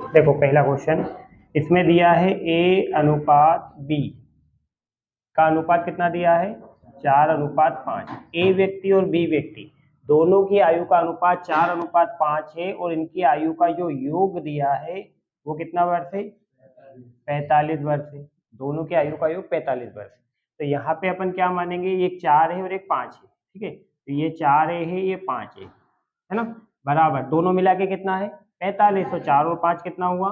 देखो पहला क्वेश्चन इसमें दिया है A अनुपात B का अनुपात कितना दिया है 4:5। A व्यक्ति और B व्यक्ति दोनों की आयु का अनुपात 4:5 है और इनकी आयु का जो योग दिया है वो कितना वर्ष है 45 वर्ष है। दोनों की आयु का योग 45 वर्ष है। तो यहाँ पे अपन क्या मानेंगे, एक 4 है और एक 5 है, ठीक है। तो ये 4 है ये 5 है ना, बराबर दोनों मिला के कितना है 45। तो 4 और 5 कितना हुआ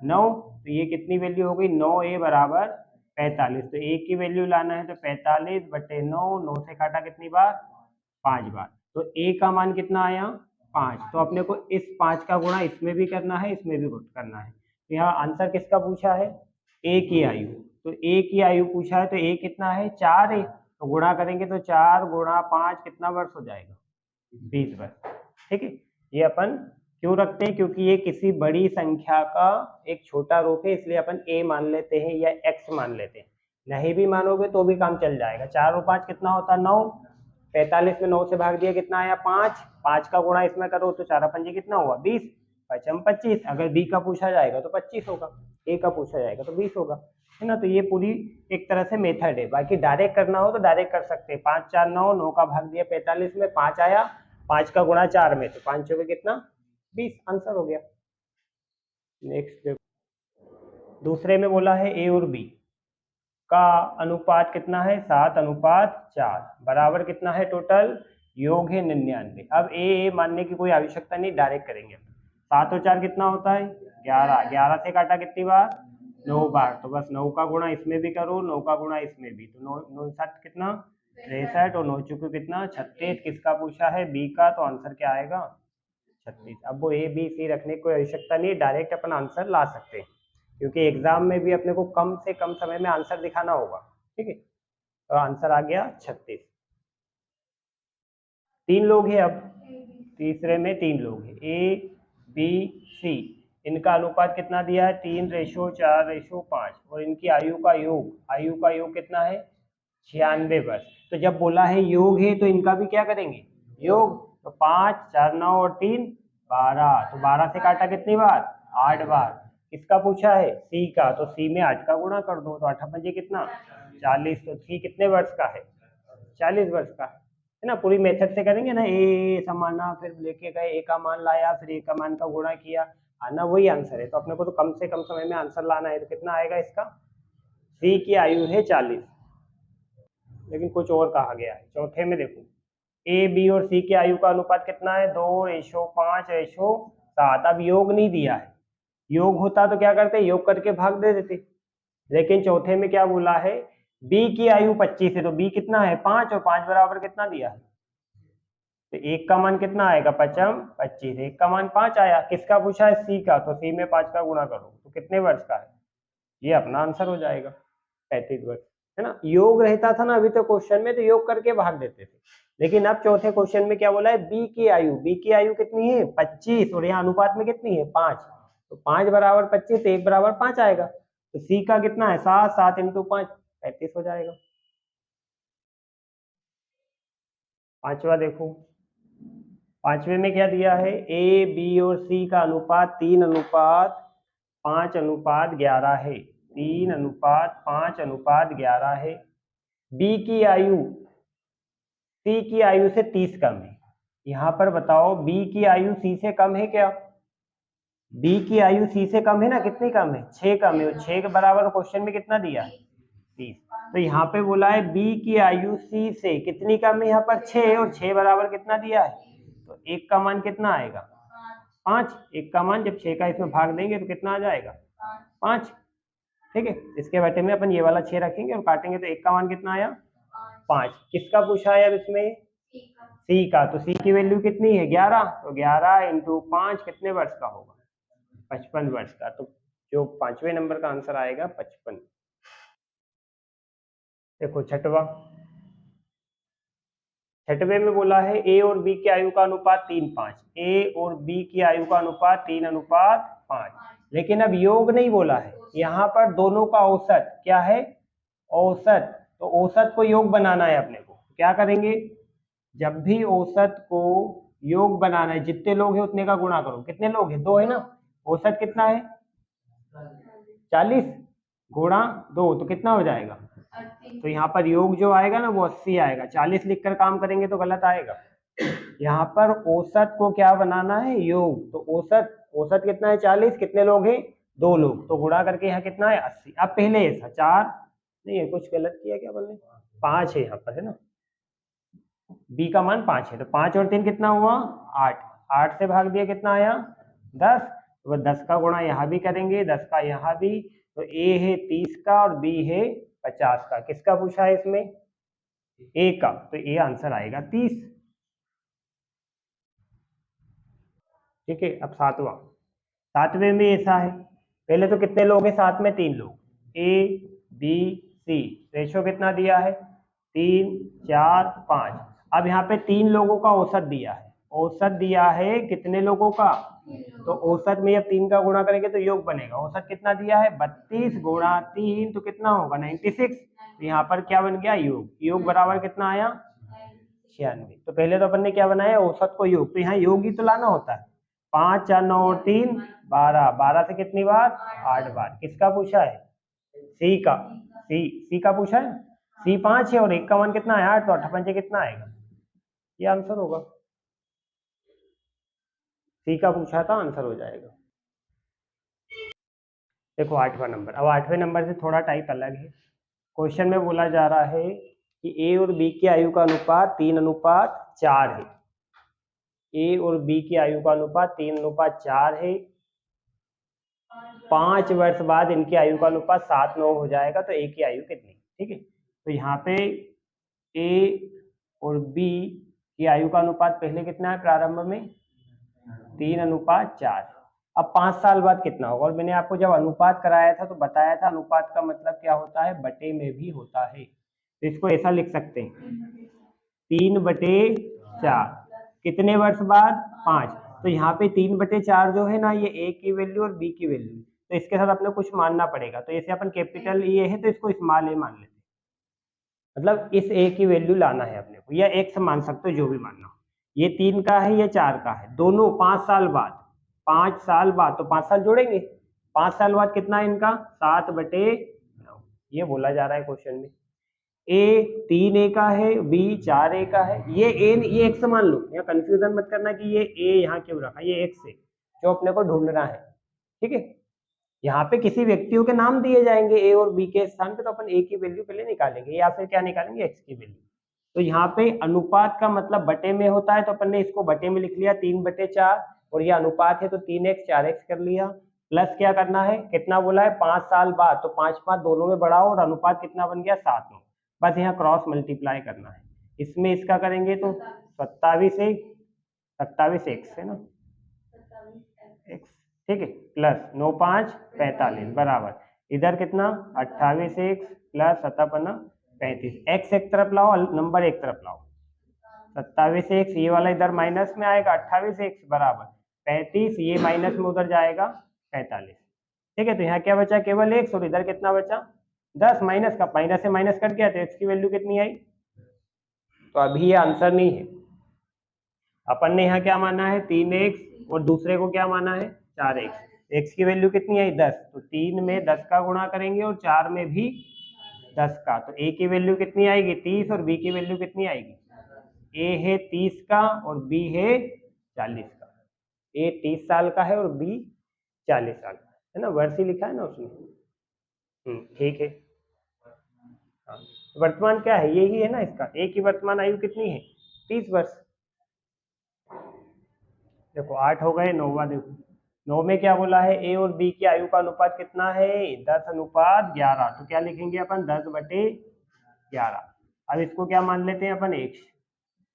9। तो ये कितनी वैल्यू हो गई 9A बराबर 45। तो A की वैल्यू लाना है तो 45/9, 9 से काटा कितनी बार 5 बार। तो A का मान कितना आया 5। तो अपने को इस 5 का गुणा इसमें भी करना है इसमें भी करना है। तो यहाँ आंसर किसका पूछा है A की आयु। तो A की आयु पूछा है तो A कितना है 4 है। तो गुणा करेंगे तो 4 गुणा 5 कितना वर्ष हो जाएगा 20 वर्ष, ठीक है। ये अपन क्यों रखते हैं, क्योंकि ये किसी बड़ी संख्या का एक छोटा रूप है, इसलिए अपन A मान लेते हैं या X मान लेते हैं। नहीं भी मानोगे तो भी काम चल जाएगा। 4 और 5 कितना होता है 9। 45 में 9 से भाग दिया कितना आया 5। 5 का गुणा इसमें करो तो 4 पंजे कितना हुआ 20, 25। अगर B का पूछा जाएगा तो 25 होगा, A का पूछा जाएगा तो 20 होगा, है ना। तो ये पूरी एक तरह से मेथड है। बाकी डायरेक्ट करना हो तो डायरेक्ट कर सकते हैं। 5 4 9, 9 का भाग दिया 45 में 5 आया, 5 का गुणा 4 में तो 5 में कितना 20, आंसर हो गया। नेक्स्ट दूसरे में बोला है A और B का अनुपात कितना है 7:4 बराबर कितना है टोटल योग है 99। अब A मानने की कोई आवश्यकता नहीं, डायरेक्ट करेंगे। 7 और 4 कितना होता है 11। 11 से काटा कितनी बार 9 बार। तो बस 9 का गुणा इसमें भी करो 9 का गुणा इसमें भी। तो 9 9 7 कितना 63 और 9 चुके कितना 36। किसका पूछा है B का, तो आंसर क्या आएगा 36। अब वो A B C रखने की कोई आवश्यकता नहीं, डायरेक्ट अपन आंसर ला सकते हैं, क्योंकि एग्जाम में भी अपने को कम से कम समय में आंसर दिखाना होगा, ठीक है। तो आंसर आ गया 36। 3 लोग हैं, अब तीसरे में 3 लोग हैं A B C। इनका अनुपात कितना दिया है 3:4:5 और इनकी आयु का योग कितना है 96 वर्ष। तो जब बोला है योग है तो इनका भी क्या करेंगे योग। तो 5 4 9 और 3 12। तो 12 से काटा कितनी बार 8 बार। किसका पूछा है C का, तो C में 8 का गुणा कर दो तो 8 पंजे कितना 40। तो C कितने वर्ष का है 40 वर्ष का, है ना। पूरी मेथड से करेंगे ना, ए समाना फिर लेके गए A का मान लाया फिर A का मान का गुणा किया, आना वही आंसर है। तो अपने को तो कम से कम समय में आंसर लाना है। तो कितना आएगा इसका, C की आयु है 40। लेकिन कुछ और कहा गया है चौथे में, देखो A B और C की आयु का अनुपात कितना है 2:5:7। अब योग नहीं दिया है, योग होता तो क्या करते योग करके भाग दे देते। लेकिन चौथे में क्या बोला है B की आयु 25 है, तो B कितना है 5 और 5 बराबर कितना दिया है। तो 1 का मान कितना आएगा 5 25, 1 का मान 5 आया। किसका पूछा है C का, तो C में 5 का गुणा करो तो कितने वर्ष का है, ये अपना आंसर हो जाएगा 35 वर्ष, है ना। योग रहता था ना अभी तो क्वेश्चन में, तो योग करके भाग देते थे। लेकिन अब चौथे क्वेश्चन में क्या बोला है B की आयु कितनी है 25 और यहाँ अनुपात में कितनी है 5। तो 5 बराबर 25 तो 1 बराबर 5 आएगा। तो C का कितना है 7, 7 × 5 35 हो जाएगा। पांचवा देखो, पांचवे में क्या दिया है A B और C का अनुपात 3:5:11 है। 3:5:11 है। B की आयु C की आयु से 30 कम है। यहाँ पर बताओ B की आयु C से कम है क्या, B की आयु C से कम है ना, कितनी कम है 6 कम है। और 6 के बराबर क्वेश्चन में कितना दिया है 30। तो यहाँ पे बोला है B की आयु C से कितनी कम है, यहाँ पर 6 और 6 बराबर कितना दिया है। तो 1 का मान कितना आएगा 5। 1 का मान जब 6 का इसमें भाग देंगे तो कितना आ जाएगा 5, ठीक है। इसके बटे में अपन ये वाला 6 रखेंगे और काटेंगे तो 1 का मान कितना आया 5। किसका पूछा है अब इसमें C का, तो C की वैल्यू कितनी है 11। तो 11 × 5 कितने वर्ष का होगा 55 वर्ष का। तो जो 5वें नंबर का आंसर आएगा 55। देखो छठवें में बोला है A और B की आयु का अनुपात 3:5। A और B की आयु का अनुपात 3:5। लेकिन अब योग नहीं बोला है, यहाँ पर दोनों का औसत क्या है औसत। तो औसत को योग बनाना है अपने को। क्या करेंगे, जब भी औसत को योग बनाना है जितने लोग हैं उतने का गुणा करो। कितने लोग हैं 2 है ना, औसत कितना है 40 गुणा 2 तो कितना हो जाएगा? तो यहाँ पर योग जो आएगा ना वो 80 आएगा। 40 लिखकर काम करेंगे तो गलत आएगा। यहाँ पर औसत को क्या बनाना है? योग। तो औसत, औसत कितना है? 40। कितने लोग हैं? 2 लोग। तो गुणा करके यहाँ कितना है? 80। अब पहले ऐसा 4 नहीं है, कुछ गलत किया क्या बोलने? 5 है यहाँ पर, है ना। बी का मान 5 है, तो 5 और 3 कितना हुआ? 8। 8 से भाग दिया कितना आया? 10। तो 10 का गुणा यहाँ भी करेंगे, 10 का यहाँ भी। तो ए है 30 का और बी है 50 का। किसका पूछा है इसमें? ए का। तो ए आंसर आएगा 30। ठीक है। अब सातवां। सातवें में ऐसा है, पहले तो कितने लोग हैं साथ में? 3 लोग। A B C. रेशो कितना दिया है? 3 4 5। अब यहाँ पे 3 लोगों का औसत दिया है। औसत दिया है कितने लोगों का? तो औसत में अब 3 का गुणा करेंगे तो योग बनेगा। औसत कितना दिया है? 32 गुणा 3 तो कितना होगा? 96। तो यहाँ पर क्या बन गया? योग। योग बराबर कितना आया? 96। तो पहले तो अपन ने क्या बनाया? औसत को योग। तो यहाँ योग ही तो लाना होता है। 5 4 9 और 3 12। 12 से कितनी बार? 8 बार। किसका पूछा है? सी का। सी का पूछा है। सी 5 है और 1 का मान कितना है? 8। तो 8 पंचे कितना आएगा? ये आंसर होगा। सी का पूछा था, आंसर हो जाएगा। देखो 8वां नंबर। अब 8वें नंबर से थोड़ा टाइप अलग है। क्वेश्चन में बोला जा रहा है कि ए और बी की आयु का अनुपात 3:4 है। ए और बी की आयु का अनुपात 3:4 है। 5 वर्ष बाद इनकी आयु का अनुपात 7:9 हो जाएगा। तो ए की आयु कितनी? ठीक है। तो यहाँ पे ए और बी की आयु का अनुपात पहले कितना है प्रारंभ में? 3:4। अब 5 साल बाद कितना होगा? और मैंने आपको जब अनुपात कराया था तो बताया था अनुपात का मतलब क्या होता है? बटे में भी होता है। तो इसको ऐसा लिख सकते हैं, 3/4। कितने वर्ष बाद? 5। तो यहाँ पे 3/4 जो है ना, ये ए की वैल्यू और बी की वैल्यू, तो इसके साथ अपने कुछ मानना पड़ेगा। तो ऐसे अपन कैपिटल ए है तो इसको स्मॉल ए मान लेते हैं। मतलब इस ए की वैल्यू लाना है अपने को, या एक से मान सकते हो, जो भी मानना हो। ये 3 का है, ये 4 का है, दोनों 5 साल बाद। 5 साल बाद तो 5 साल जोड़ेंगे। 5 साल बाद कितना है इनका? 7/9। ये बोला जा रहा है क्वेश्चन में। ए 3 ए का है, बी 4 ए का है। ये ए, ये एक्स मान लो, यहाँ कंफ्यूजन मत करना कि ये ए यहाँ क्यों रखा, ये एक्स है जो अपने को ढूंढना है। ठीक है। यहाँ पे किसी व्यक्तियों के नाम दिए जाएंगे ए और बी के स्थान पे, तो अपन ए की वैल्यू पहले निकालेंगे या फिर क्या निकालेंगे? एक्स की वैल्यू। तो यहाँ पे अनुपात का मतलब बटे में होता है, तो अपन ने इसको बटे में लिख लिया 3/4, और ये अनुपात है तो 3x 4x कर लिया। प्लस क्या करना है? कितना बोला है? 5 साल बाद। तो 5 5 दोनों में बढ़ाओ और अनुपात कितना बन गया? 7:9। बस यहाँ क्रॉस मल्टीप्लाई करना है। इसमें इसका करेंगे तो 27 एक्स है ना, एक्स। ठीक है। प्लस 9 5 45 बराबर इधर कितना? 28 एक्स प्लस 35। एक्स एक तरफ लाओ, नंबर एक तरफ लाओ। 27 एक्स, ये वाला इधर माइनस में आएगा, 28 एक्स बराबर 35, ये माइनस में उधर जाएगा 45। ठीक है। तो यहाँ क्या बचा? केवल एक्स। और इधर कितना बचा? 10। माइनस का माइनस से माइनस कट गया तो एक्स की वैल्यू कितनी आई? तो अभी ये आंसर नहीं है। अपन ने यहाँ क्या माना है? 3x, और दूसरे को क्या माना है? 4x। x की वैल्यू कितनी आई? 10। तो 3 में 10 का गुणा करेंगे और 4 में भी 10 का। तो a की वैल्यू कितनी आएगी? 30। और b की वैल्यू कितनी आएगी? a है 30 का और b है 40 का। a 30 साल का है और b 40 साल का है ना, वर्ष ही लिखा है ना उसमें। ठीक है। हाँ। वर्तमान क्या है? यही है ना इसका। a की वर्तमान आयु कितनी है? 30 वर्ष। देखो 8 हो गए। 9वां देखो। 9 में क्या बोला है? ए और बी की आयु का अनुपात कितना है? 10:11। तो क्या लिखेंगे अपन? 10/11। अब इसको क्या मान लेते हैं अपन? एक्स,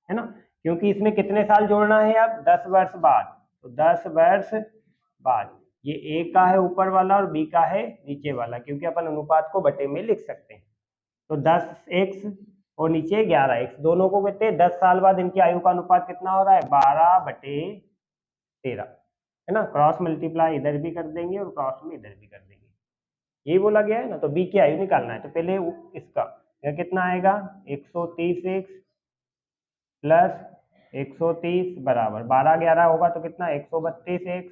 है ना, क्योंकि इसमें कितने साल जोड़ना है? अब 10 वर्ष बाद। तो 10 वर्ष बाद ये ए का है ऊपर वाला और बी का है नीचे वाला, क्योंकि अपन अनुपात को बटे में लिख सकते हैं। तो 10x और नीचे 11x, दोनों को कहते हैं 10 साल बाद इनकी आयु का अनुपात कितना हो रहा है? 12/13, है ना। क्रॉस मल्टीप्लाई इधर भी कर देंगे और क्रॉस में इधर भी कर देंगे। यही बोला गया है ना। तो बी की आयु निकालना है, तो पहले इसका यह कितना आएगा? 130x प्लस 130 बराबर 12 11 होगा तो कितना? 132x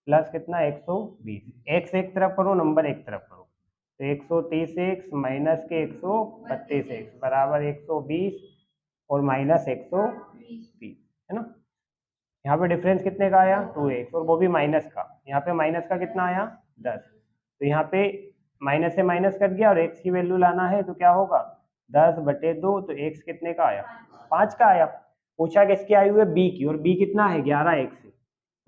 प्लस कितना 120, x एक तरफ करो, नंबर एक तरफ करो, तो 130x माइनस के 132x बराबर 120 और माइनस 120, है ना। यहाँ पे डिफरेंस कितने का आया 2x, और वो भी माइनस का। यहाँ पे माइनस का कितना आया 10, तो यहाँ पे माइनस से माइनस कट गया और x की वैल्यू लाना है तो क्या होगा 10/2, तो x कितने का आया 5 का आया। पूछा किसकी आयु है b की, और b कितना है 11x है,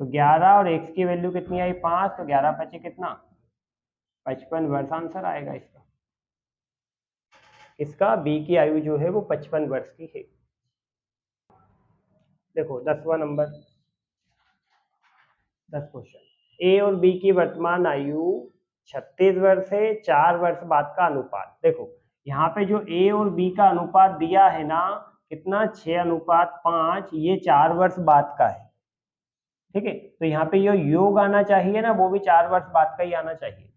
तो 11 और x की वैल्यू कितनी आई 5, तो 11 5 कितना 55 वर्ष आंसर आएगा इसका। इसका b की आयु जो है वो 55 वर्ष की है। देखो 10वां नंबर, 10 क्वेश्चन। ए और बी की वर्तमान आयु 36 वर्ष है, 4 वर्ष बाद का अनुपात। देखो यहाँ पे जो ए और बी का अनुपात दिया है ना कितना 6:5, ये 4 वर्ष बाद का है, ठीक है। तो यहाँ पे ये योग आना चाहिए ना, वो भी 4 वर्ष बाद का ही आना चाहिए।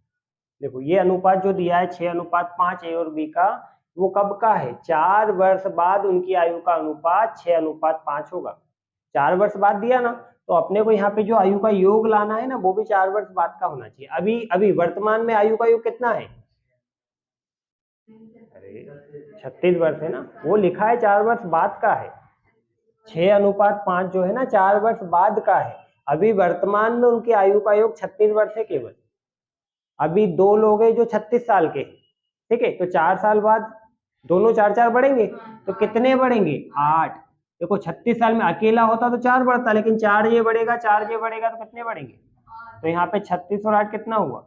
देखो ये अनुपात जो दिया है 6:5 ए और बी का, वो कब का है 4 वर्ष बाद उनकी आयु का अनुपात 6:5 होगा। 4 वर्ष बाद दिया ना, तो अपने को यहाँ पे जो आयु का योग लाना है ना वो भी 4 वर्ष बाद का होना चाहिए। अभी अभी वर्तमान में आयु का योग कितना है, अरे 36 वर्ष है ना, वो लिखा है 4 वर्ष बाद का है। 6:5 जो है ना 4 वर्ष बाद का है। अभी वर्तमान में उनकी आयु का योग 36 वर्ष है केवल। अभी 2 लोग हैं जो 36 साल के, ठीक है, तो 4 साल बाद दोनों 4 बढ़ेंगे, तो कितने बढ़ेंगे 8। देखो 36 साल में अकेला होता तो 4 बढ़ता, लेकिन 4 ये बढ़ेगा, 4 ये बढ़ेगा, तो कितने बढ़ेंगे, तो यहाँ पे 36 और 8 कितना हुआ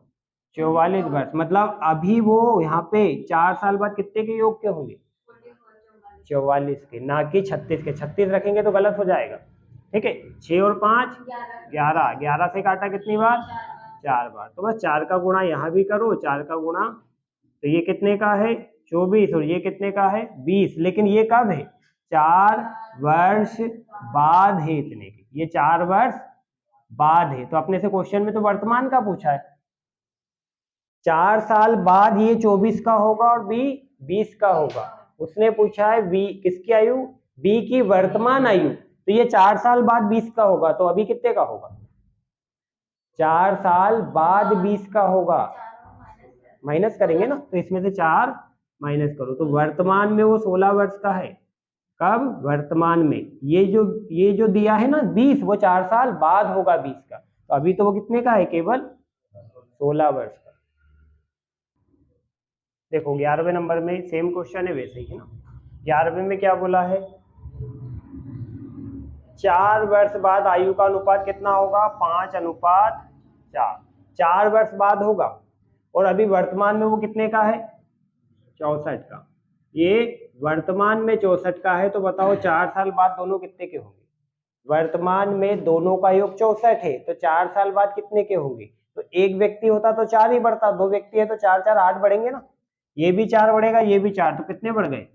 44 वर्ष। मतलब अभी वो यहाँ पे 4 साल बाद कितने के योग के होंगे 44 के, ना कि 36 के। 36 रखेंगे तो गलत हो जाएगा, ठीक है। 6 और 5 11, 11 से काटा कितनी बार 4 बार, तो बस 4 का गुणा यहाँ भी करो, 4 का गुणा, तो ये कितने का है 24, और ये कितने का है 20। लेकिन ये कब है 4 वर्ष बाद है इतने के, ये 4 वर्ष बाद है। तो अपने से क्वेश्चन में तो वर्तमान का पूछा है, 4 साल बाद ये 24 का होगा और बी 20 का होगा। उसने पूछा है बी किसकी आयु, बी की वर्तमान आयु, तो ये 4 साल बाद 20 का होगा, तो अभी कितने का होगा 4 साल बाद 20 का होगा। माइनस करेंगे ना, तो इसमें से 4 माइनस करो, तो वर्तमान में वो 16 वर्ष का है। कब वर्तमान में, ये जो दिया है ना 20, वो 4 साल बाद होगा 20 का, तो अभी तो वो कितने का है केवल 16 वर्ष का। देखो 11वें नंबर में सेम क्वेश्चन है वैसे ही है ना। 11वें में क्या बोला है 4 वर्ष बाद आयु का अनुपात कितना होगा 5:4। 4 वर्ष बाद होगा, और अभी वर्तमान में वो कितने का है 64 का। ये वर्तमान में 64 का है, तो बताओ 4 साल बाद दोनों कितने के होंगे। वर्तमान में दोनों का योग 64 है, तो 4 साल बाद कितने के होंगे, तो एक व्यक्ति होता तो 4 ही बढ़ता, 2 व्यक्ति है तो 4 4 8 बढ़ेंगे ना, ये भी 4 बढ़ेगा, ये भी 4, तो कितने बढ़ गए,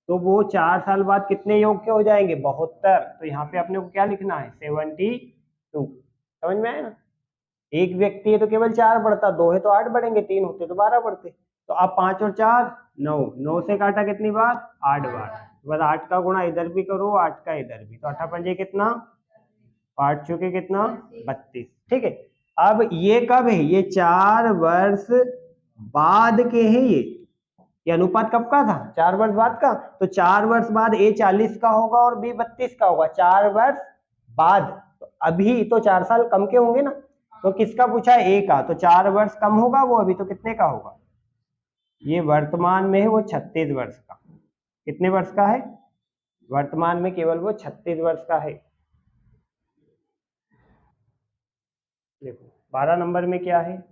तो वो 4 साल बाद कितने योग के हो जाएंगे 72। तो यहाँ पे अपने को क्या लिखना है 72। समझ में आया ना, एक व्यक्ति है तो केवल 4 बढ़ता, 2 है तो 8 बढ़ेंगे, 3 होते तो 12 बढ़ते। तो अब 5 और 4 9, 9 से काटा कितनी बार 8 बार, बस 8 का गुणा इधर भी करो, 8 का इधर भी, तो 8 पंजे कितना 8 चौके कितना 32, ठीक है। अब ये कब है, ये 4 वर्ष बाद के हैं, ये अनुपात कब का था 4 वर्ष बाद का, तो 4 वर्ष बाद ए 40 का होगा और बी 32 का होगा, 4 वर्ष बाद। तो अभी तो 4 साल कम के होंगे ना, तो किसका पूछा है ए का, तो 4 वर्ष कम होगा वो, अभी तो कितने का होगा, ये वर्तमान में है वो 36 वर्ष का। कितने वर्ष का है वर्तमान में, केवल वो 36 वर्ष का है। देखो 12 नंबर में क्या है,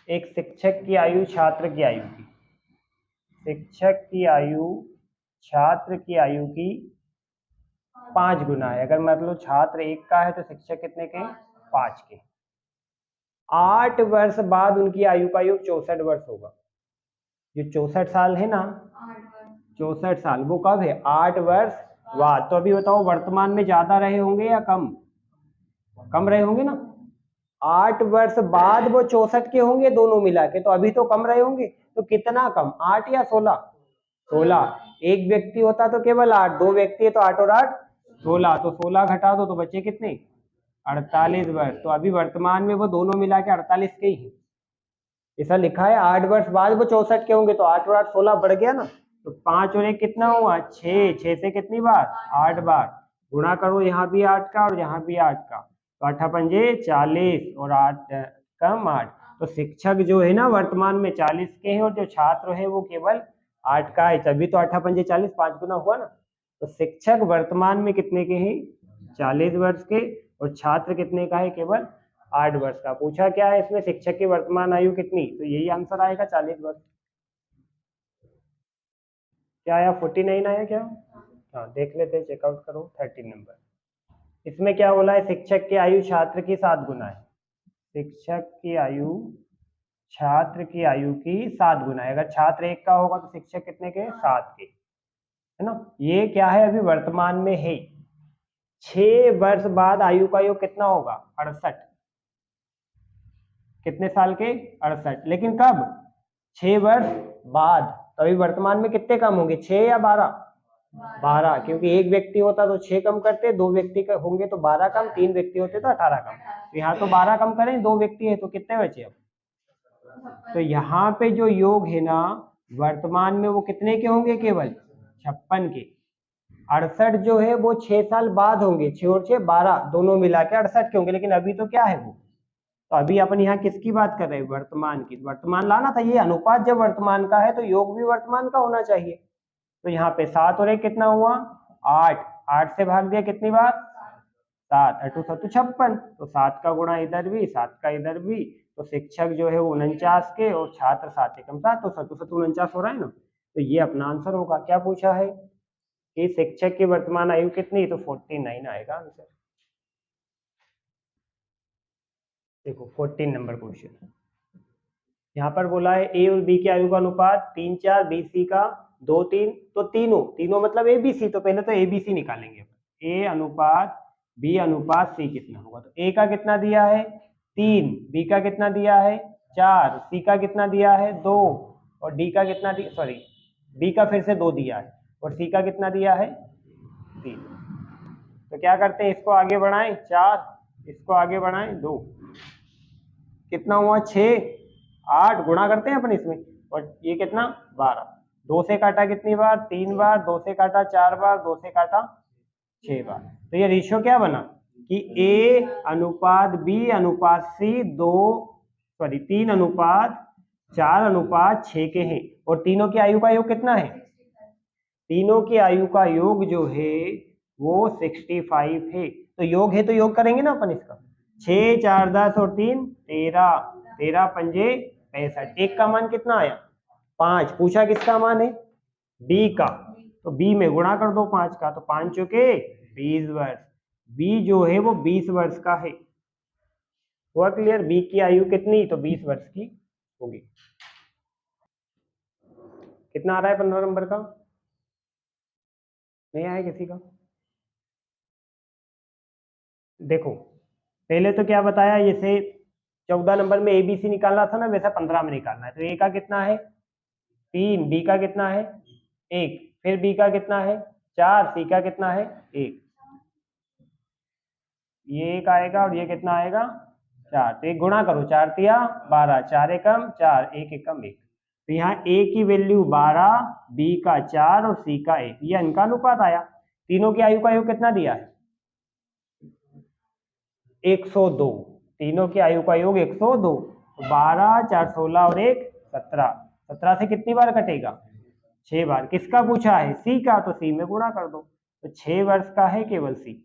एक शिक्षक की आयु छात्र की आयु की, शिक्षक की आयु छात्र की आयु की 5 गुना है। अगर मतलब छात्र 1 का है तो शिक्षक कितने के 5 के। 8 वर्ष बाद उनकी आयु का योग 64 वर्ष होगा। जो 64 साल है ना, 64 साल वो कब है 8 वर्ष बाद। तो अभी बताओ वर्तमान में ज्यादा रहे होंगे या कम, कम रहे होंगे ना। 8 वर्ष बाद वो 64 के होंगे दोनों मिला के, तो अभी तो कम रहे होंगे। तो कितना कम 8 या 16, 16। एक व्यक्ति होता तो केवल 8, 2 व्यक्ति है तो 8 और 8 16, तो 16 घटा दो तो बचे कितने 48 वर्ष। तो अभी वर्तमान में वो दोनों मिला के 48 के ही है। ऐसा लिखा है 8 वर्ष बाद वो 64 के होंगे, तो 8 और 8 16 बढ़ गया ना। तो 5 और 1 कितना हुआ 6, 6 से कितनी बार 8 बार, गुणा करो यहाँ भी 8 का और यहाँ भी 8 का, तो 8 पंजे 40 और 8 कम 8। तो शिक्षक जो है ना वर्तमान में 40 के हैं और जो छात्र है वो केवल 8 का है, तभी तो 8 पंजे 40 5 गुना हुआ ना। तो शिक्षक वर्तमान में कितने के हैं 40 वर्ष के और छात्र कितने का है केवल 8 वर्ष का। पूछा क्या है इसमें शिक्षक की वर्तमान आयु कितनी, तो यही आंसर आएगा 40 वर्ष। क्या आया 49 आया क्या? हाँ देख लेते हैं, चेकआउट करो 13 नंबर। इसमें क्या बोला है शिक्षक की आयु छात्र की 7 गुना है। शिक्षक की आयु छात्र की आयु की 7 गुना है। अगर छात्र 1 का होगा तो शिक्षक कितने के 7 के, है ना। ये क्या है अभी वर्तमान में है। 6 वर्ष बाद आयु का योग कितना होगा 68। कितने साल के 68, लेकिन कब 6 वर्ष बाद। तो अभी वर्तमान में कितने कम होंगे 6 या 12? 12, क्योंकि एक व्यक्ति होता तो 6 कम करते, 2 व्यक्ति का होंगे तो 12 कम, 3 व्यक्ति होते तो 18 कम। तो यहाँ तो 12 कम करें, 2 व्यक्ति है तो कितने बचे अब? तो यहाँ पे जो योग है ना वर्तमान में वो कितने के होंगे केवल 56 के। 68 जो है वो 6 साल बाद होंगे, 6 और 6 12, दोनों मिला के 68 के होंगे। लेकिन अभी तो क्या है वो, तो अभी अपन यहाँ किसकी बात कर रहे हैं वर्तमान की। वर्तमान लाना था, ये अनुपात जब वर्तमान का है तो योग भी वर्तमान का होना चाहिए। तो यहाँ पे 7 और 1 कितना हुआ 8, 8 से भाग दिया कितनी बार 7, 8 7 56, तो 7 का गुणा इधर भी 7 का इधर भी। तो शिक्षक जो है वो 49 के और छात्र 7 एकम 7, तो 7 7 49 हो रहा है ना। तो ये अपना आंसर होगा। क्या पूछा है कि शिक्षक की वर्तमान आयु कितनी, तो 49 आएगा आंसर। देखो 14 नंबर क्वेश्चन यहाँ पर बोला है ए और बी की आयु का अनुपात 3 4, बी सी का 2 3। तो तीनों तीनों मतलब ए बी सी, तो पहले तो ए बी सी निकालेंगे। ए अनुपात बी अनुपात सी कितना होगा, तो ए का कितना दिया है 3, बी का कितना दिया है 4, सी का कितना दिया है 2 और डी का कितना दिया, सॉरी बी का फिर से 2 दिया है और सी का कितना दिया है 3। तो क्या करते हैं इसको आगे बढ़ाएं 4, इसको आगे बढ़ाएं 2, कितना हुआ 6, 8 गुणा करते हैं अपन इसमें, और ये कितना 12। 2 से काटा कितनी बार 3 बार, 2 से काटा 4 बार, 2 से काटा 6 बार। तो ये रेशियो क्या बना कि ए अनुपात बी अनुपात सी 3 अनुपात 4 अनुपात 6 के हैं। और तीनों की आयु का योग कितना है, तीनों की आयु का योग जो है वो 65 है। तो योग है तो योग करेंगे ना अपन इसका, 6 4 10 और 3 13, 13 पंजे 65। एक का मान कितना आया 5, पूछा किसका मान है बी का, तो बी में गुणा कर दो 5 का, तो 5 चुके 20 वर्ष। बी जो है वो 20 वर्ष का है। हुआ क्लियर, बी की आयु कितनी, तो 20 वर्ष की होगी। कितना आ रहा है 15 नंबर का, नहीं आया किसी का? देखो पहले तो क्या बताया, जैसे 14 नंबर में एबीसी निकालना था ना, वैसा 15 में निकालना है। तो ए का कितना है 3, बी का कितना है 1, फिर बी का कितना है 4, सी का कितना है 1, ये 1 आएगा और ये कितना आएगा 4। तो एक गुणा करो 4 तिया 12, 4 एकम 4, 1 एकम 1। तो यहाँ ए की वैल्यू 12, बी का 4 और सी का 1, ये इनका अनुपात आया। तीनों की आयु का योग कितना दिया है 102, तीनों की आयु का योग 102। 12 4 16 और 1 17, 17 से कितनी बार कटेगा 6 बार। किसका पूछा है सी का, तो सी में गुणा कर दो, तो 6 वर्ष का है केवल सी।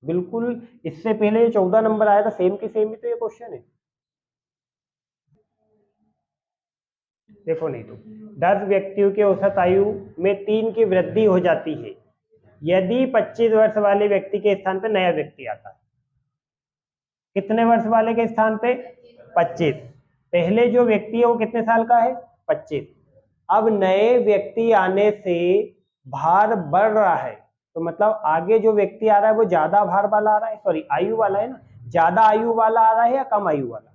बिल्कुल इससे पहले जो 14 नंबर आया था सेम की सेम ही तो ये क्वेश्चन है। देखो नहीं तो 10 व्यक्तियों के औसत आयु में 3 की वृद्धि हो जाती है यदि 25 वर्ष वाले व्यक्ति के स्थान पर नया व्यक्ति आता है। कितने वर्ष वाले के स्थान पे 25, पहले जो व्यक्ति है वो कितने साल का है 25। अब नए व्यक्ति आने से भार बढ़ रहा है, तो मतलब आगे जो व्यक्ति आ रहा है वो ज्यादा भार वाला आ रहा है, सॉरी आयु वाला है ना, ज्यादा आयु वाला आ रहा है या कम आयु वाला।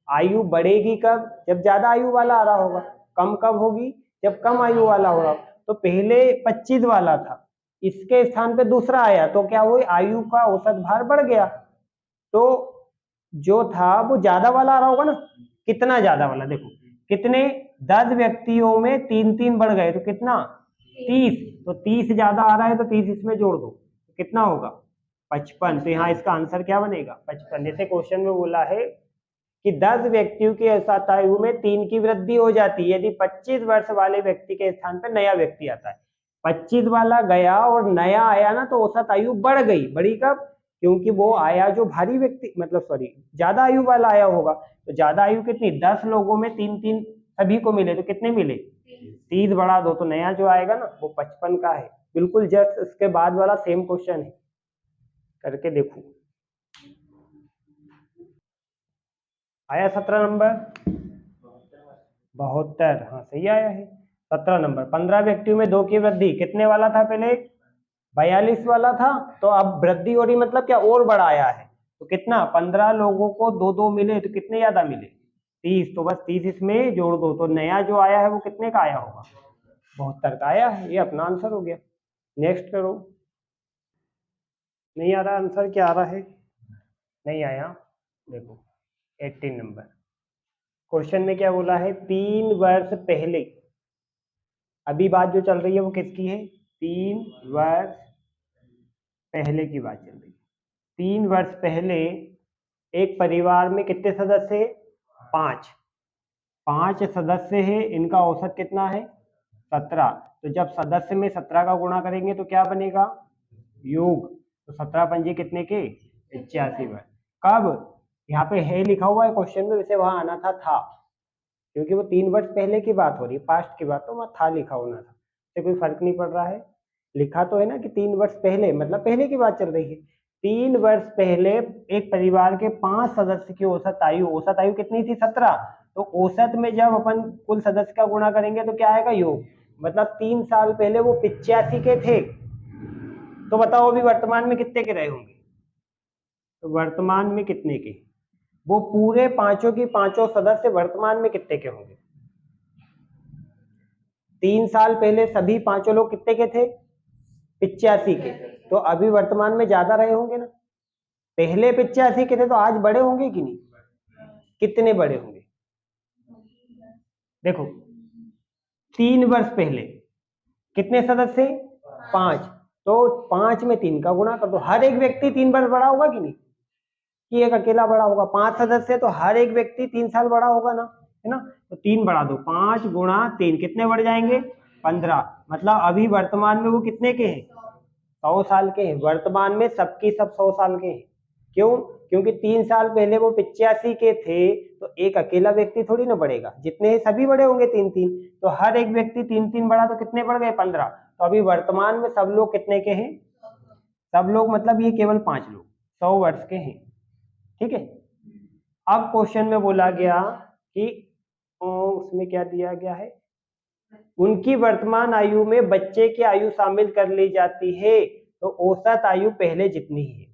आयु बढ़ेगी कब, जब ज्यादा आयु वाला आ रहा होगा। कम कब होगी, जब कम आयु वाला होगा। तो पहले 25 वाला था, इसके स्थान पे दूसरा आया तो क्या हुई, आयु का औसत भार बढ़ गया। तो जो था वो ज्यादा वाला आ रहा होगा ना, कितना ज्यादा वाला, देखो कितने 10 व्यक्तियों में 3-3 बढ़ गए तो कितना 30, तो 30 ज्यादा आ रहा है तो 30 इसमें जोड़ दो तो कितना होगा 55। तो यहाँ इसका आंसर क्या बनेगा 55। जैसे क्वेश्चन में बोला है कि 10 व्यक्तियों की औसत आयु में 3 की वृद्धि हो जाती है यदि 25 वर्ष वाले व्यक्ति के स्थान पर नया व्यक्ति आता है। 25 वाला गया और नया आया ना तो औसत आयु बढ़ गई, बढ़ी कब, क्योंकि वो आया जो भारी व्यक्ति, मतलब सॉरी ज्यादा आयु वाला आया होगा। तो ज्यादा आयु कितनी, 10 लोगों में 3-3 सभी को मिले तो कितने मिले 30 बढ़ा दो तो नया जो आएगा ना वो 55 का है। बिल्कुल जस्ट उसके बाद वाला सेम क्वेश्चन है, करके देखो। आया 17 नंबर, 72, हाँ सही आया है 17 नंबर। 15 व्यक्तियों में 2 की वृद्धि, कितने वाला था पहले 42 वाला था, तो अब वृद्धि हो रही मतलब क्या और बढ़ाया है, तो कितना 15 लोगों को 2-2 मिले तो कितने ज्यादा मिले 30, तो बस 30 इसमें जोड़ दो तो नया जो आया है वो कितने का आया होगा 72 का आया है। ये अपना आंसर हो गया। नेक्स्ट करो। नहीं आ रहा आंसर, क्या आ रहा है, नहीं आया, देखो 18 नंबर। क्वेश्चन में क्या बोला है, 3 वर्ष पहले, अभी बात जो चल रही है वो किसकी है, 3 वर्ष पहले की बात चल रही है। 3 वर्ष पहले एक परिवार में कितने सदस्य है, 5 सदस्य है, इनका औसत कितना है 17। तो जब सदस्य में 17 का गुणा करेंगे तो क्या बनेगा योग, तो 17 पंजे कितने के 85 वर्ष। कब, यहाँ पे है लिखा हुआ है क्वेश्चन में, वैसे वहां आना था क्योंकि वो 3 वर्ष पहले की बात हो रही है, पास्ट की बात, तो वहां था लिखा होना था, तो कोई फर्क नहीं पड़ रहा है। लिखा तो है ना कि 3 वर्ष पहले, मतलब पहले की बात चल रही है। 3 वर्ष पहले एक परिवार के 5 सदस्य की औसत आयु कितनी थी 17। तो औसत में जब अपन कुल सदस्य का गुणा करेंगे तो क्या आएगा योग, मतलब 3 साल पहले वो 85 के थे, तो बताओ अभी वर्तमान में कितने के रहे होंगे, तो वर्तमान में कितने के, वो पूरे पांचों की पांचों सदस्य वर्तमान में कितने के होंगे। 3 साल पहले सभी पांचों लोग कितने के थे 85 के, तो अभी वर्तमान में ज्यादा रहे होंगे ना, पहले 85 के थे तो आज बड़े होंगे कि नहीं, कितने बड़े होंगे, देखो 3 वर्ष पहले कितने सदस्य 5, तो 5 में 3 का गुणा कर दो, हर एक व्यक्ति 3 वर्ष बड़ा होगा कि नहीं, कि एक अकेला बड़ा होगा, 5 सदस्य तो हर एक व्यक्ति 3 साल बड़ा होगा ना, है ना, तो 3 बढ़ा दो, 5 गुणा 3 कितने बढ़ जाएंगे 15, मतलब अभी वर्तमान में वो कितने के हैं 100 साल के हैं, वर्तमान में सबकी सब 100 साल के हैं। क्यों, क्योंकि 3 साल पहले वो 85 के थे, तो एक अकेला व्यक्ति थोड़ी ना बढ़ेगा, जितने हैं सभी बड़े होंगे 3-3, तो हर एक व्यक्ति 3-3 बढ़ा तो कितने बढ़ गए 15, तो अभी वर्तमान में सब लोग कितने के हैं, सब लोग मतलब ये केवल 5 लोग 100 वर्ष के हैं, ठीक है। अब क्वेश्चन में बोला गया कि उसमें क्या दिया गया है, उनकी वर्तमान आयु में बच्चे की आयु शामिल कर ली जाती है तो औसत आयु पहले जितनी ही है।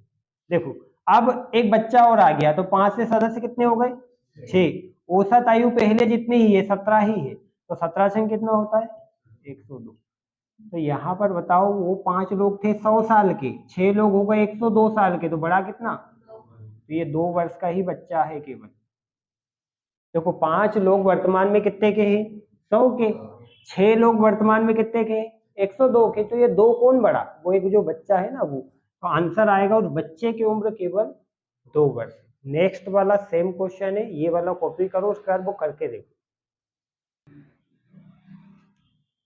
देखो अब एक बच्चा और आ गया तो 5 से सदस्य कितने हो गए 6, औसत आयु पहले जितनी ही है 17 ही है, तो 17 से कितना होता है 102। तो यहाँ पर बताओ वो 5 लोग थे 100 साल के, 6 लोग हो गए 102 साल के, तो बड़ा कितना, तो ये 2 वर्ष का ही बच्चा है केवल। देखो 5 लोग वर्तमान में कितने के हैं 100 के, 6 लोग वर्तमान में कितने के हैं 102 के, तो ये 2 कौन बड़ा, वो एक जो बच्चा है ना वो, तो आंसर आएगा उस बच्चे की उम्र केवल 2 वर्ष। नेक्स्ट वाला सेम क्वेश्चन है, ये वाला कॉपी करो, उसके बाद वो करके देखो।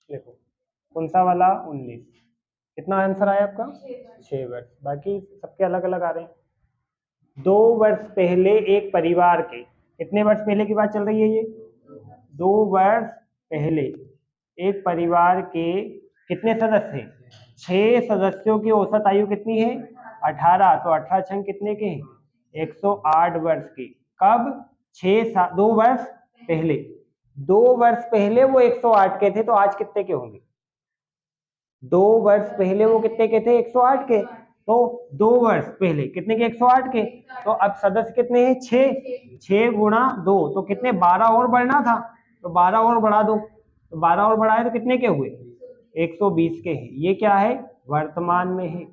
देखो कौन सा वाला 19, कितना आंसर आया आपका 6 वर्ष, बाकी सबके अलग अलग आ रहे हैं। 2 वर्ष पहले एक परिवार के, कितने वर्ष पहले की बात चल रही है ये 2 वर्ष पहले एक परिवार के कितने सदस्य हैं 6 सदस्यों की औसत आयु कितनी है 18, तो 18 छंग कितने के हैं 108 वर्ष के। कब 2 वर्ष पहले, 2 वर्ष पहले वो 108 के थे, तो आज कितने के होंगे, 2 वर्ष पहले वो कितने के थे 108 के, तो 2 वर्ष पहले कितने के 108 के, तो अब सदस्य कितने हैं 6 गुणा 2, तो कितने 12 और बढ़ना था, तो 12 और बढ़ा दो, तो 12 और बढ़ाए तो कितने के हुए 120 के हैं। ये क्या है वर्तमान में है,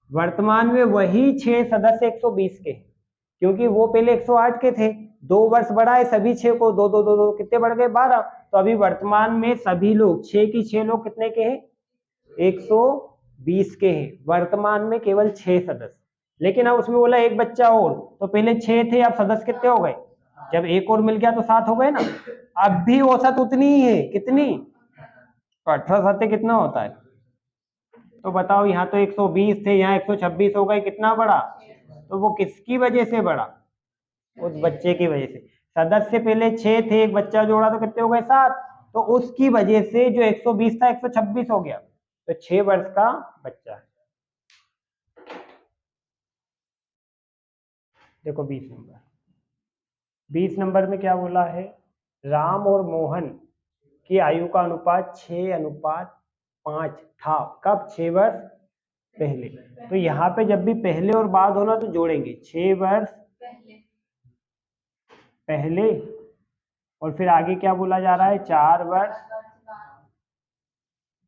वर्तमान में वही 6 सदस्य 120 के हैं, क्योंकि वो पहले 108 के थे, 2 वर्ष बढ़ाए सभी 6 को, दो दो दो दो कितने बढ़ गए 12। तो अभी वर्तमान में सभी लोग 6 की 6 लोग कितने के हैं 120 के हैं, वर्तमान में केवल 6 सदस्य। लेकिन अब उसमें बोला एक बच्चा और, तो पहले 6 थे, अब सदस्य कितने हो गए, जब एक और मिल गया तो 7 हो गए ना। अब भी औसत उतनी ही है, कितनी, 18 7 कितना होता है, तो बताओ यहाँ तो 120 थे, यहाँ 126 हो गए, कितना बढ़ा, तो वो किसकी वजह से बढ़ा, उस बच्चे की वजह से। सदस्य पहले 6 थे, एक बच्चा जोड़ा तो कितने हो गए 7, तो उसकी वजह से जो 120 था 126 हो गया, तो 6 वर्ष का बच्चा है। देखो 20 नंबर में क्या बोला है, राम और मोहन की आयु का अनुपात 6:5 था, कब, 6 वर्ष पहले। तो यहाँ पे जब भी पहले और बाद होना तो जोड़ेंगे, 6 वर्ष पहले और फिर आगे क्या बोला जा रहा है 4 वर्ष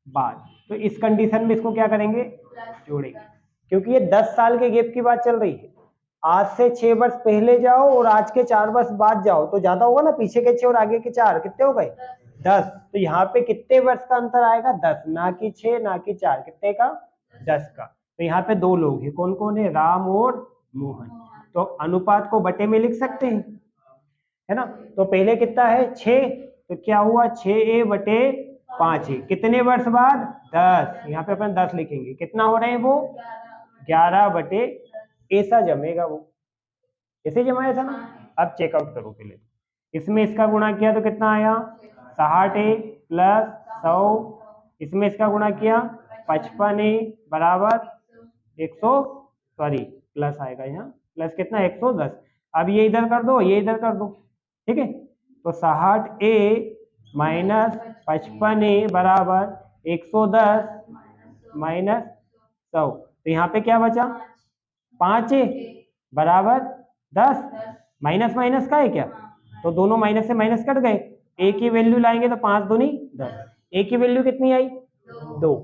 बाद। तो इस कंडीशन में इसको क्या करेंगे, जोड़ेंगे, क्योंकि ये 10 साल के गैप की बात चल रही है। आज से 6 वर्ष पहले जाओ और आज के 4 वर्ष बाद जाओ तो ज्यादा होगा ना, पीछे के 6 और आगे के 4 कितने हो गए 10। तो यहाँ पे कितने वर्ष का अंतर आएगा 10, ना कि 6 ना कि 4, कितने का 10 का। तो यहाँ पे 2 लोग हैं, कौन कौन है, राम और मोहन। तो अनुपात को बटे में लिख सकते हैं, है ना। तो पहले कितना है 6, तो क्या हुआ 6a/5 है, कितने वर्ष बाद 10, यहाँ पे अपन 10 लिखेंगे, कितना हो रहे हैं वो 11/, ऐसा जमेगा वो, ऐसे जमाया था ना। अब चेकआउट करो पहले, इसमें इसका गुणा किया तो कितना आया 60a + 100, इसमें इसका गुणा किया 55a = 100, सॉरी प्लस आएगा यहाँ, प्लस कितना 110। अब ये इधर कर दो, ये इधर कर दो, ठीक है। तो 60a - 55a = 110 - 100, तो यहाँ पे क्या बचा 5a = 10, माइनस माइनस का है क्या, तो दोनों माइनस से माइनस कट गए, a की वैल्यू लाएंगे तो 5 दूनी 10, a की वैल्यू कितनी आई 2।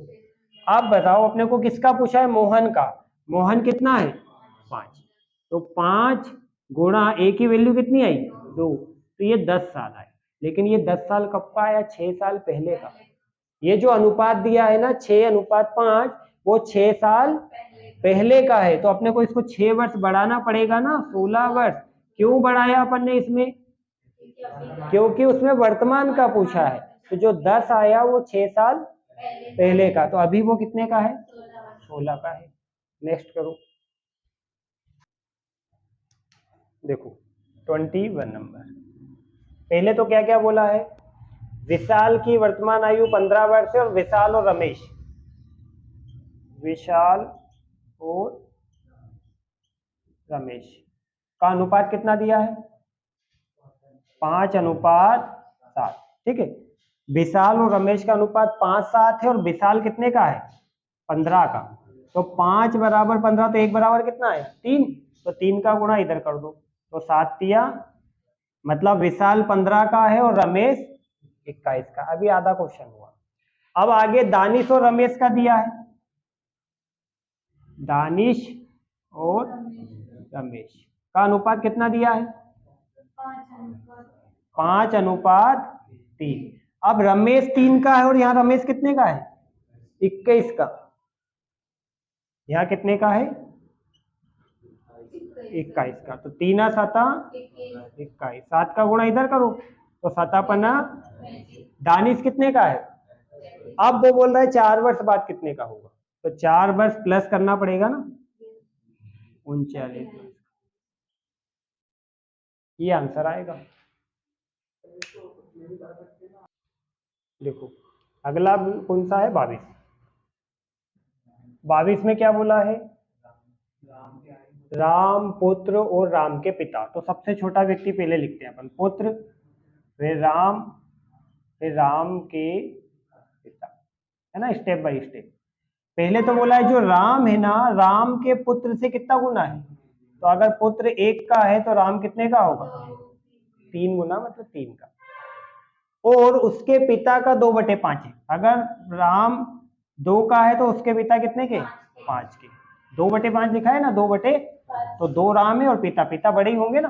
अब बताओ अपने को किसका पूछा है, मोहन का, मोहन कितना है 5, तो 5 गुणा a की वैल्यू कितनी आई 2, तो ये 10 साल आए। लेकिन ये 10 साल कब का आया, 6 साल पहले का। ये जो अनुपात दिया है ना 6:5, वो 6 साल पहले का है, तो अपने को इसको 6 वर्ष बढ़ाना पड़ेगा ना, 16 वर्ष। क्यों बढ़ाया अपन ने इसमें, क्योंकि उसमें वर्तमान का पूछा है, तो जो 10 आया वो 6 साल पहले का, तो अभी वो कितने का है 16 का है। नेक्स्ट करो, देखो 21 नंबर। पहले तो क्या क्या बोला है, विशाल की वर्तमान आयु 15 वर्ष है, और विशाल और रमेश, विशाल और रमेश का अनुपात कितना दिया है 5:7, ठीक है। विशाल और रमेश का अनुपात 5:7 है, और विशाल कितने का है 15 का, तो 5 = 15, तो 1 बराबर कितना है 3, तो 3 का गुणा इधर कर दो, तो 7 तिया, मतलब विशाल 15 का है और रमेश 21 का। अभी आधा क्वेश्चन हुआ। अब आगे दानिश और रमेश का दिया है, दानिश और रमेश का अनुपात कितना दिया है 5:3। अब रमेश 3 का है और यहाँ रमेश कितने का है 21 का, यहाँ कितने का है 21 का, तो 3 7 21, 7 का गुणा इधर करो, तो 7 दानिश कितने का है, अब वो बोल रहा है 4 वर्ष बाद कितने का होगा, तो 4 वर्ष प्लस करना पड़ेगा ना 39, ये आंसर आएगा। देखो अगला कौन सा है 22। 22 में क्या बोला है, राम पुत्र और राम के पिता, तो सबसे छोटा व्यक्ति पहले लिखते हैं अपन, पुत्र, फिर राम के पिता, है ना, स्टेप बाय स्टेप। पहले तो बोला है जो राम है ना, राम के पुत्र से कितना गुना है, तो अगर पुत्र 1 का है तो राम कितने का होगा 3 गुना, मतलब 3 का, और उसके पिता का 2/5 है। अगर राम 2 का है तो उसके पिता कितने के? 5 के। 2/5 लिखा है ना, 2 तो 2 राम है और पिता पिता बड़े ही होंगे ना,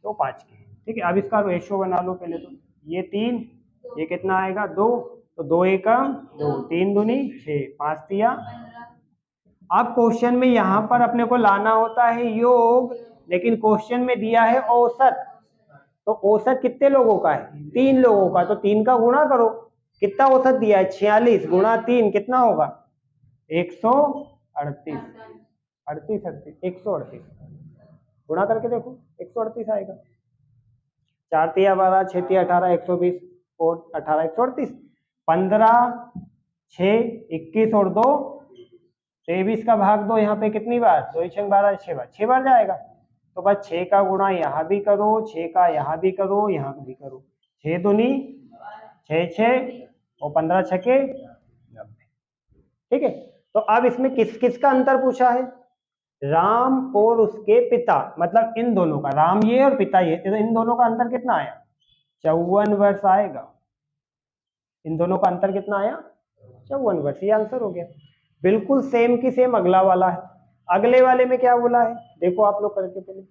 तो 5 के। ठीक है, अब इसका रेशियो बना लो पहले तो। ये 3, ये कितना आएगा? 2, तो 2 एकम 2, 3 दूनी 6, 5 तिया। अब क्वेश्चन में यहाँ पर अपने को लाना होता है योग, लेकिन क्वेश्चन में दिया है औसत। तो औसत कितने लोगों का है? 3 लोगों का, तो 3 का गुणा करो। कितना औसत दिया है? 46 गुणा 3 कितना होगा? 138। 138 गुणा करके देखो, 138 आएगा। 4 तिया 12, 6 तिया 18, 120 और 18 138। 15 6 21 और 2 23 का भाग 2 यहाँ पे कितनी बार? 2 6 12, 6 बार, 6 बार जाएगा। तो बस 6 का गुणा यहाँ भी करो, 6 का यहाँ भी करो, यहाँ भी करो। 6 दूनी 6 6 और 15 छके 90। ठीक है, तो अब इसमें किस किस का अंतर पूछा है? राम और उसके पिता, मतलब इन दोनों का, राम ये और पिता ये, तो इन दोनों का अंतर कितना आया? 54 वर्ष आएगा। इन दोनों का अंतर कितना आया? 54 वर्ष। ये आंसर हो गया। बिल्कुल सेम की सेम अगला वाला है। अगले वाले में क्या बोला है देखो आप लोग करके पहले।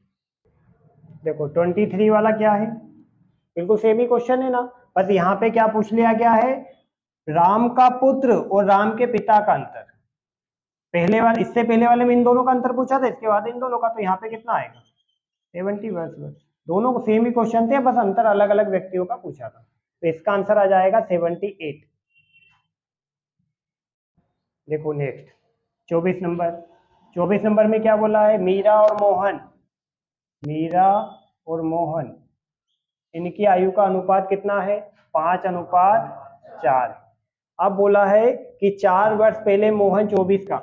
देखो 23 वाला क्या है? बिल्कुल सेम ही क्वेश्चन है ना, बस यहाँ पे क्या पूछ लिया गया है? राम का पुत्र और राम के पिता का अंतर। पहले वाले, इससे पहले वाले में इन दोनों का अंतर पूछा था, इसके बाद इन दोनों का, तो यहाँ पे कितना आएगा? 70 वर्ष। दोनों को सेम ही क्वेश्चन थे, बस अंतर अलग अलग व्यक्तियों का पूछा था। तो इसका आंसर आ जाएगा 78। देखो नेक्स्ट 24 नंबर। 24 नंबर में क्या बोला है? मीरा और मोहन, मीरा और मोहन, इनकी आयु का अनुपात कितना है? 5:4। अब बोला है कि 4 वर्ष पहले मोहन 24 का,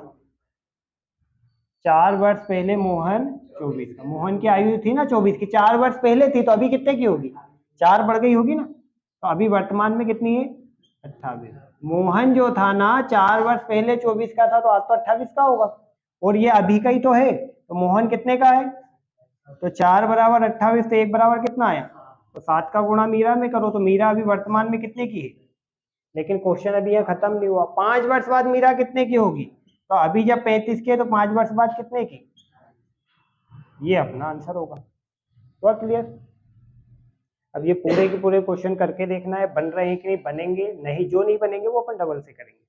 4 वर्ष पहले मोहन 24 का, मोहन की आयु थी ना 24 की, 4 वर्ष पहले थी, तो अभी कितने की होगी? 4 बढ़ गई होगी ना, तो अभी वर्तमान में कितनी है? 28। मोहन जो था ना 4 वर्ष पहले 24 का था, तो आज तो 28 का होगा, और ये अभी का ही तो है, तो मोहन कितने का है? तो 4 बराबर 28, तो 1 बराबर कितना आया? तो 7 का गुणा मीरा में करो, तो मीरा अभी वर्तमान में कितने की है? लेकिन क्वेश्चन अभी यहाँ खत्म नहीं हुआ। 5 वर्ष बाद मीरा कितने की होगी? तो अभी जब 35 की है, तो 5 वर्ष बाद कितने की? ये अपना आंसर होगा। तो क्लियर? अब ये पूरे के पूरे क्वेश्चन करके देखना है, बन रहे हैं कि नहीं, बनेंगे नहीं, जो नहीं बनेंगे वो अपन डबल से करेंगे।